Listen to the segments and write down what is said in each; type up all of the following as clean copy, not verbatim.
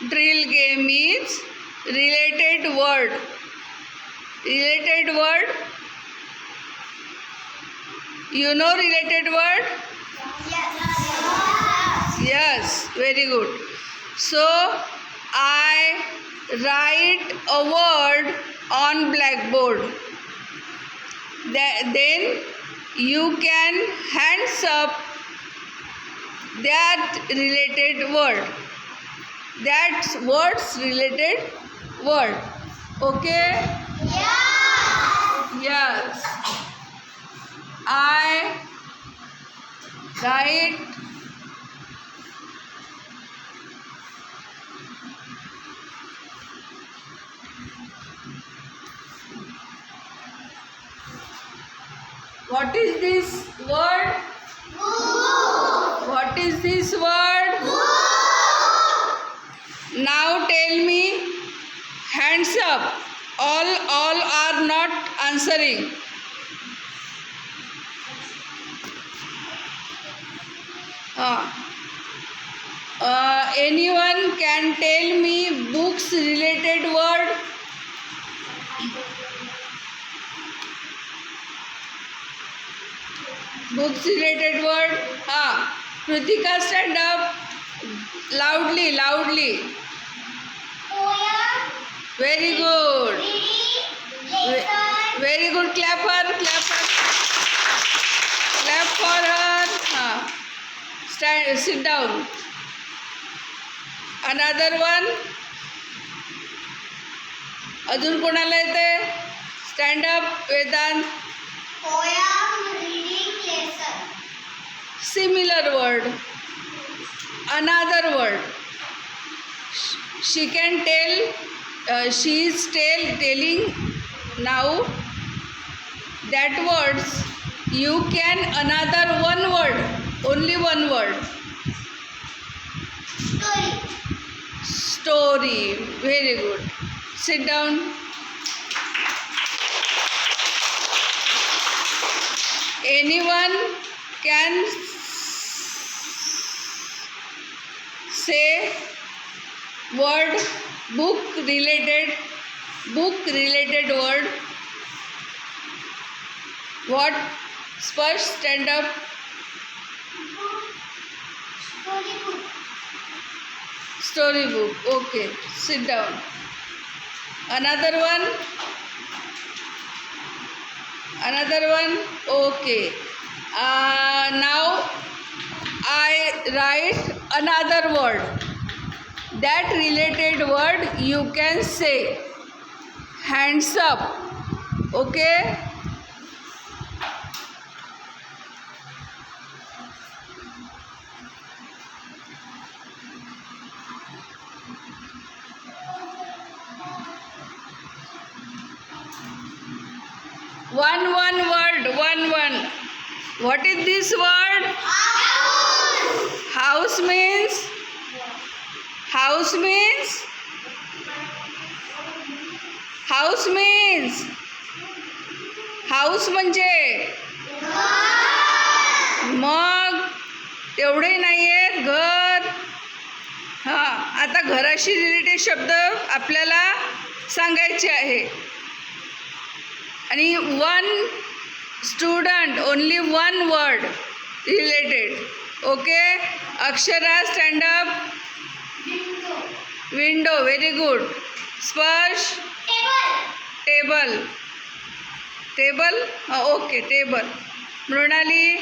drill game is related word. Related word. You know related word? Yes, very good. So I write a word on blackboard. Then you can hands up that related word. That words related word. Okay? Yes. I write what is this word? What is this word? Now tell me, hands up. All are not answering. Anyone can tell me books related word? Books related word? Kritika, stand up. Loudly. Very good. Very good. Clap for her. Stand. Sit down. Another one. अजून कोणाला येते? Stand up, Vedant. Similar word. Another word. She can tell. She is telling now that words. You can another one word. Only one word. Story. Very good. Sit down. Anyone can say word book related word. What? First, stand up. Storybook. Okay, sit down. Another one. Okay. Now I write another word. That related word you can say. Hands up. Okay? One word. What is this word? House means? House म्हणजे मग तेवढे नाही आहे घर. आता घराशी related शब्द आपल्याला सांगायचे आहे. आणि one student, only one word related. Okay. Akshara, stand up. Window. Very good. Sparsh. Table. Okay. Table. Mrunali.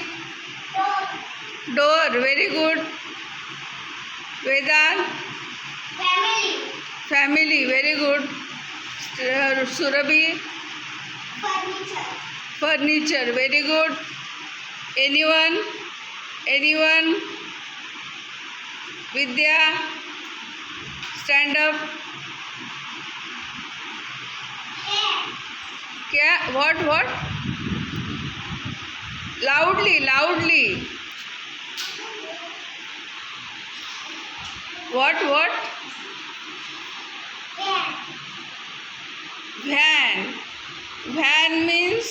Door. Very good. Vedant. Family. Very good. Surabhi. Furniture. Very good. Anyone. Vidya, stand up. क्या? What? Loudly. What? Van means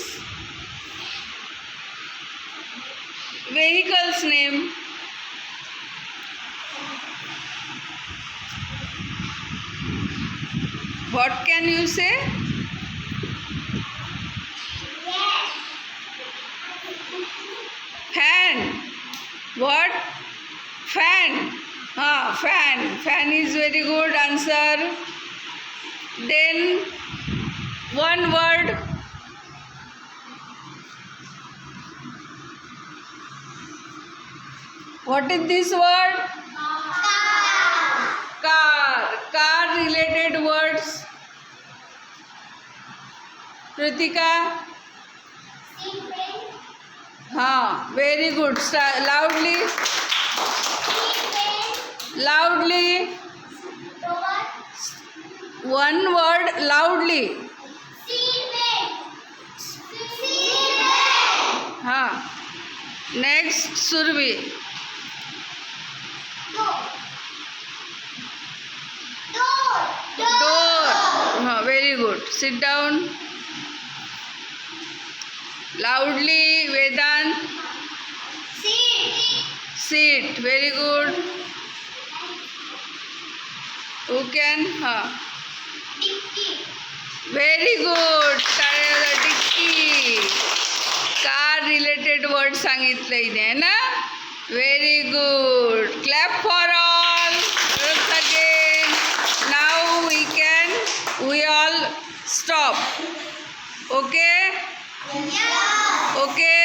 vehicle's name. What can you say? Fan. What? Fan. Fan. Fan is very good answer. Then one word. What is this word? Car. Car related words. Kritika? Very good. Loudly. Loudly. One word loudly. Next, Survi. Door. Very good. Sit down. Loudly, Vedant. Sit. Very good. Who can? Very good. Dicky. Car related word सांगितलं हिने है ना? Very good. Clap for all. Once again. Now we all stop. Okay? Okay.